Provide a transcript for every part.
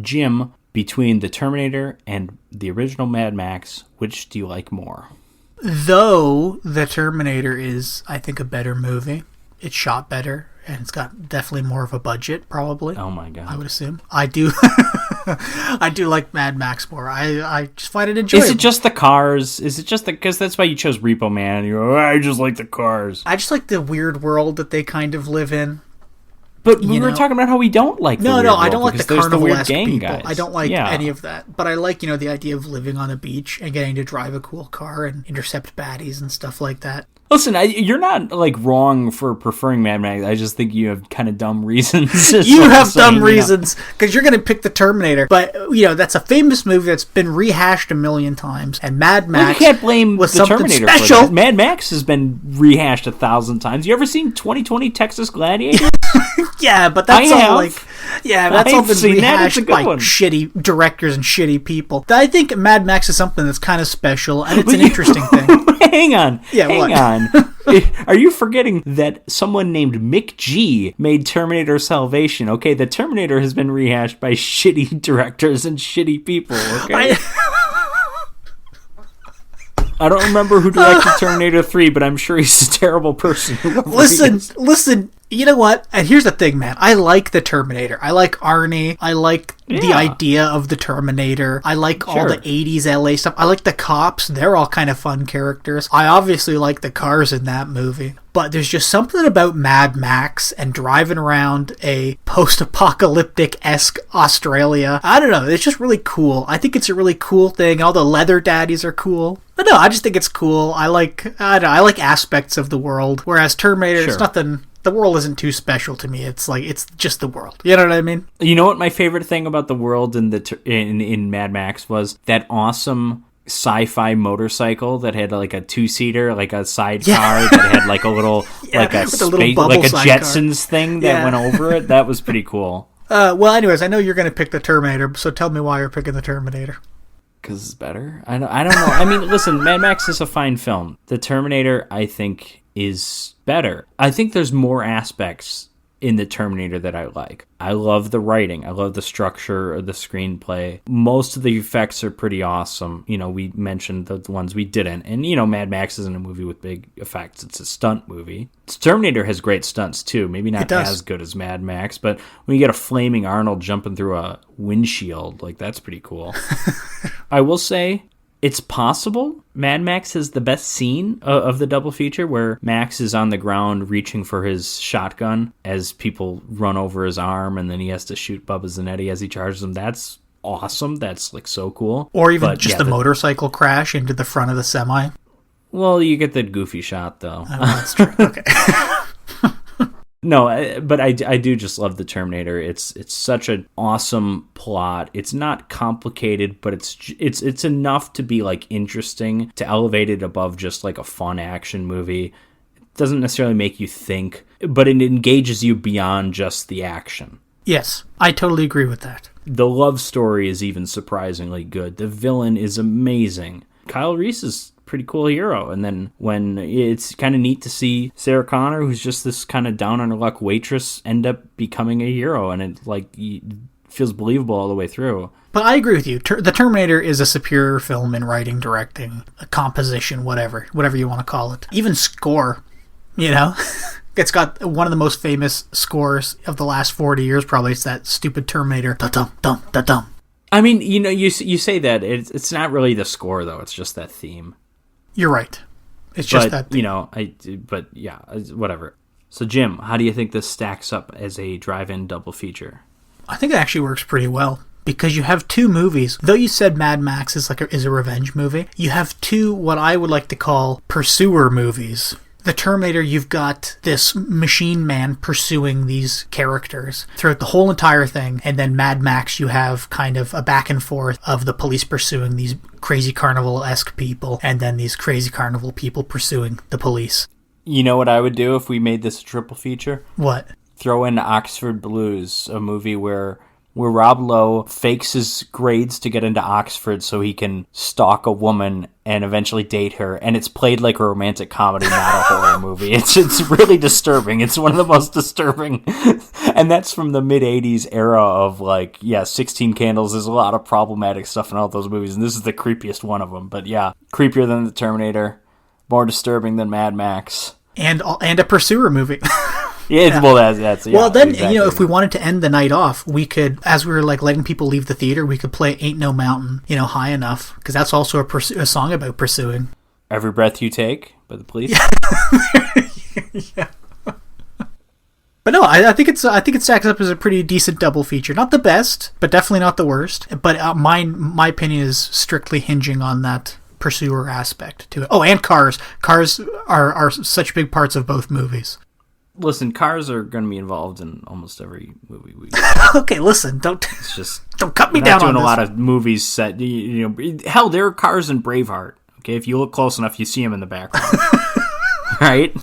Jim, between the Terminator and the original Mad Max, which do you like more? Though the Terminator is, I think, a better movie. It's shot better, and it's got definitely more of a budget, probably. Oh my god. I would assume. I do I do like Mad Max more. I just find it enjoyable. Is it just the cars? Is it just because that's why you chose Repo Man? You go, I just like the cars. I just like the weird world that they kind of live in. But we were talking about how we don't like the weird world. I don't like the carnival-esque people. Guys. I don't like any of that. But I like, the idea of living on a beach and getting to drive a cool car and intercept baddies and stuff like that. Listen, you're not wrong for preferring Mad Max. I just think you have kind of dumb reasons. You have dumb reasons because you're going to pick the Terminator. But that's a famous movie that's been rehashed a million times. And Mad Max, you can't blame the Terminator special. For that. Mad Max has been rehashed 1,000 times. You ever seen 2020 Texas Gladiator? Yeah, but that's all that's all been rehashed by shitty directors and shitty people. I think Mad Max is something that's kind of special, and it's an interesting thing. Hang on. Are you forgetting that someone named Mick G made Terminator Salvation? Okay, the Terminator has been rehashed by shitty directors and shitty people, okay? I don't remember who directed Terminator 3, but I'm sure he's a terrible person. Listen, you know what? And here's the thing, man. I like the Terminator. I like Arnie. I like the idea of the Terminator. I like all the 80s LA stuff. I like the cops. They're all kind of fun characters. I obviously like the cars in that movie. But there's just something about Mad Max and driving around a post-apocalyptic-esque Australia. I don't know. It's just really cool. I think it's a really cool thing. All the leather daddies are cool. But no, I just think it's cool. I like aspects of the world. Whereas Terminator, it's nothing. The world isn't too special to me. It's just the world. You know what I mean? You know what my favorite thing about the world in Mad Max was? That awesome sci-fi motorcycle that had a 2-seater, a sidecar that had a little a Jetsons thing that went over it. That was pretty cool. Well, anyways, I know you're going to pick the Terminator, so tell me why you're picking the Terminator. Because it's better? I don't know. I mean, listen, Mad Max is a fine film. The Terminator, I think, is better. I think there's more aspects in the Terminator that I like. I love the writing. I love the structure of the screenplay. Most of the effects are pretty awesome. We mentioned the ones we didn't. And, Mad Max isn't a movie with big effects. It's a stunt movie. Terminator has great stunts, too. Maybe not as good as Mad Max, but when you get a flaming Arnold jumping through a windshield, that's pretty cool. I will say, it's possible Mad Max has the best scene of the double feature where Max is on the ground reaching for his shotgun as people run over his arm and then he has to shoot Bubba Zanetti as he charges them. That's awesome. That's so cool. Or even the motorcycle crash into the front of the semi. Well, you get that goofy shot though. Oh, that's true. Okay. No, but I do just love the Terminator. It's such an awesome plot. It's not complicated, but it's enough to be interesting, to elevate it above just a fun action movie. It doesn't necessarily make you think, but it engages you beyond just the action. Yes, I totally agree with that. The love story is even surprisingly good. The villain is amazing. Kyle Reese is pretty cool hero, and then when it's kind of neat to see Sarah Connor, who's just this kind of down on her luck waitress, end up becoming a hero, and it feels believable all the way through. But I agree with you. The Terminator is a superior film in writing, directing, composition, whatever you want to call it. Even score, it's got one of the most famous scores of the last 40 years. Probably it's that stupid Terminator. Da-dum, dum, da-dum. I mean, you say that it's not really the score though. It's just that theme. You're right. It's just that theme. Whatever. So Jim, how do you think this stacks up as a drive-in double feature? I think it actually works pretty well because you have two movies. Though you said Mad Max is a revenge movie, you have two what I would like to call pursuer movies. The Terminator, you've got this machine man pursuing these characters throughout the whole entire thing. And then Mad Max, you have kind of a back and forth of the police pursuing these crazy carnival-esque people and then these crazy carnival people pursuing the police. You know what I would do if we made this a triple feature? What? Throw in Oxford Blues, a movie where where Rob Lowe fakes his grades to get into Oxford so he can stalk a woman and eventually date her, and it's played like a romantic comedy, not a horror movie. It's really disturbing. It's one of the most disturbing, and that's from the mid-'80s era of, like, 16 Candles. There's a lot of problematic stuff in all those movies, and this is the creepiest one of them. But yeah, creepier than The Terminator, more disturbing than Mad Max. And a Pursuer movie. Yeah, well, that's well, then, exactly. If we wanted to end the night off, we could, as we were like letting people leave the theater, we could play "Ain't No Mountain," High Enough, because that's also a song about pursuing. Every Breath You Take by the Police. Yeah. But no, I think it stacks up as a pretty decent double feature. Not the best, but definitely not the worst. But my opinion is strictly hinging on that Pursuer aspect to it. Oh, and Cars. Cars are such big parts of both movies. Listen, cars are going to be involved in almost every movie we Okay, listen, don't cut me down on this. We're not doing a lot of movies set, hell, there are cars in Braveheart. Okay, if you look close enough, you see them in the background. Right?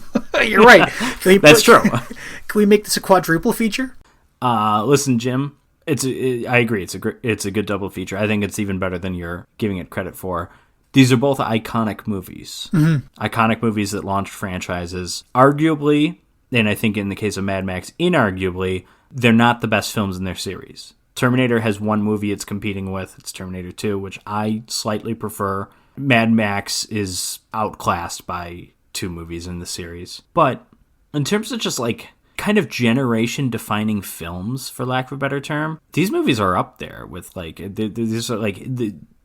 You're right. That's true. Can we make this a quadruple feature? Listen, Jim, I agree. It's a good double feature. I think it's even better than you're giving it credit for. These are both iconic movies. Mm-hmm. Iconic movies that launched franchises. Arguably, and I think in the case of Mad Max, inarguably, they're not the best films in their series. Terminator has one movie it's competing with. It's Terminator 2, which I slightly prefer. Mad Max is outclassed by two movies in the series. But in terms of just like kind of generation-defining films, for lack of a better term, these movies are up there with like, these are like,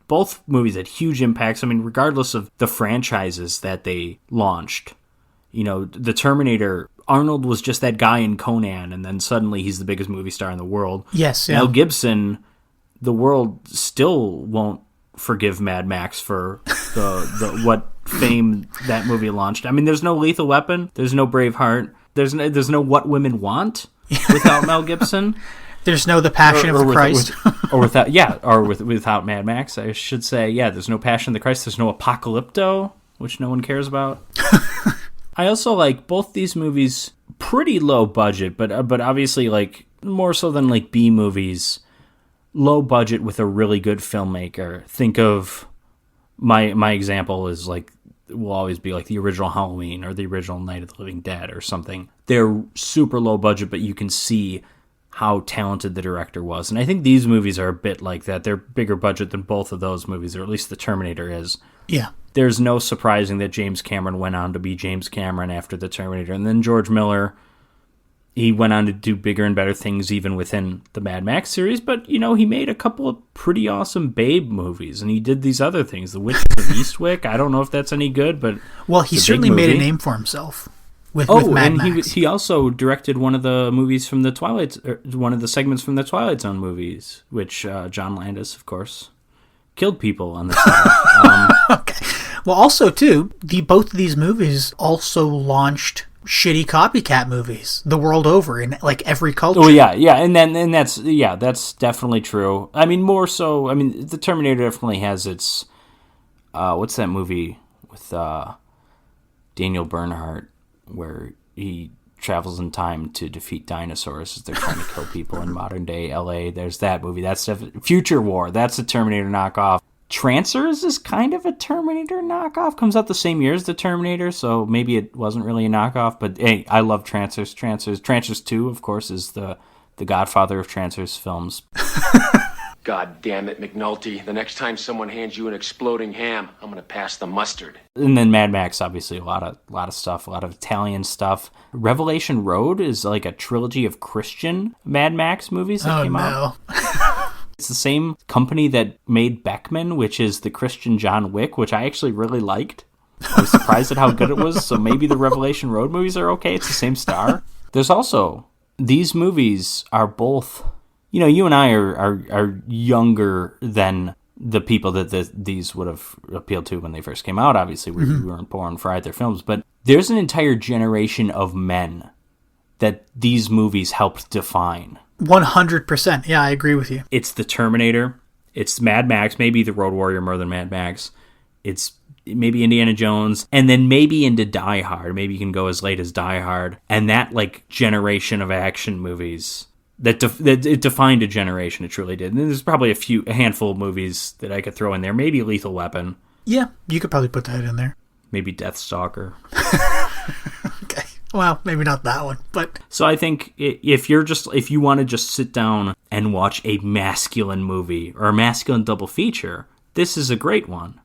both movies had huge impacts. I mean, regardless of the franchises that they launched. The Terminator, Arnold was just that guy in Conan, and then suddenly he's the biggest movie star in the world. Yes, yeah. Mel Gibson, the world still won't forgive Mad Max for the what fame that movie launched. I mean, there's no Lethal Weapon, there's no Braveheart, there's no What Women Want without Mel Gibson. There's no The Passion of the Christ. Without Mad Max, I should say. Yeah, there's no Passion of the Christ, there's no Apocalypto, which no one cares about. I also like both these movies pretty low budget, but obviously like more so than like B movies, low budget with a really good filmmaker. Think of my example is like will always be like the original Halloween or the original Night of the Living Dead or something. They're super low budget, but you can see how talented the director was. And I think these movies are a bit like that. They're bigger budget than both of those movies, or at least the Terminator is. Yeah. There's no surprising that James Cameron went on to be James Cameron after the Terminator. And then George Miller, he went on to do bigger and better things even within the Mad Max series. But, he made a couple of pretty awesome Babe movies. And he did these other things. The Witches of Eastwick. I don't know if that's any good, but... Well, he certainly made a name for himself with Mad Max. He also directed one of the movies from the Twilight... one of the segments from the Twilight Zone movies, which John Landis, of course, killed people on the set. Okay. Well, also, too, both of these movies also launched shitty copycat movies the world over in, like, every culture. Oh, yeah, and that's definitely true. I mean, more so, the Terminator definitely has its, what's that movie with Daniel Bernhardt, where he travels in time to defeat dinosaurs as they're trying to kill people in modern-day L.A. There's that movie. That's Future War. That's a Terminator knockoff. Trancers is kind of a Terminator knockoff. Comes out the same year as the Terminator, so maybe it wasn't really a knockoff. But hey, I love Trancers. Trancers 2, of course, is the godfather of Trancers films. God damn it, McNulty. The next time someone hands you an exploding ham, I'm going to pass the mustard. And then Mad Max, obviously, a lot of stuff, a lot of Italian stuff. Revelation Road is like a trilogy of Christian Mad Max movies that came out. It's the same company that made Beckman, which is the Christian John Wick, which I actually really liked. I was surprised at how good it was, so maybe the Revelation Road movies are okay. It's the same star. There's also, these movies are both, you and I are younger than the people that these would have appealed to when they first came out. Obviously, we weren't born for either films, but there's an entire generation of men that these movies helped define. 100%. Yeah, I agree with you. It's the Terminator. It's Mad Max. Maybe the Road Warrior more than Mad Max. It's maybe Indiana Jones. And then maybe into Die Hard. Maybe you can go as late as Die Hard. And that, like, generation of action movies that it defined a generation. It truly did. And there's probably a handful of movies that I could throw in there. Maybe Lethal Weapon. Yeah, you could probably put that in there. Maybe Deathstalker. Okay. Well, maybe not that one, but... So I think if you want to just sit down and watch a masculine movie or a masculine double feature, this is a great one.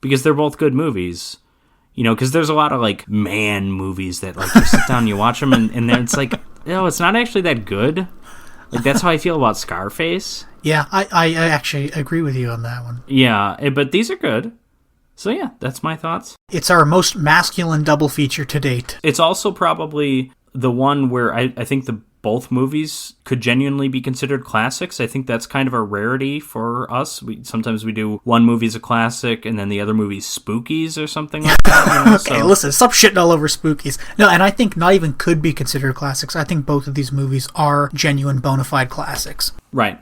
Because they're both good movies. You know, because there's a lot of, like, man movies that, like, you sit down and you watch them, and then it's like, it's not actually that good. Like, that's how I feel about Scarface. Yeah, I actually agree with you on that one. Yeah, but these are good. So yeah, that's my thoughts. It's our most masculine double feature to date. It's also probably the one where I think both movies could genuinely be considered classics. I think that's kind of a rarity for us. Sometimes we do one movie's a classic and then the other movie's spookies or something like that. You know? Okay, listen, stop shitting all over spookies. No, and I think not even could be considered classics. I think both of these movies are genuine bona fide classics. Right.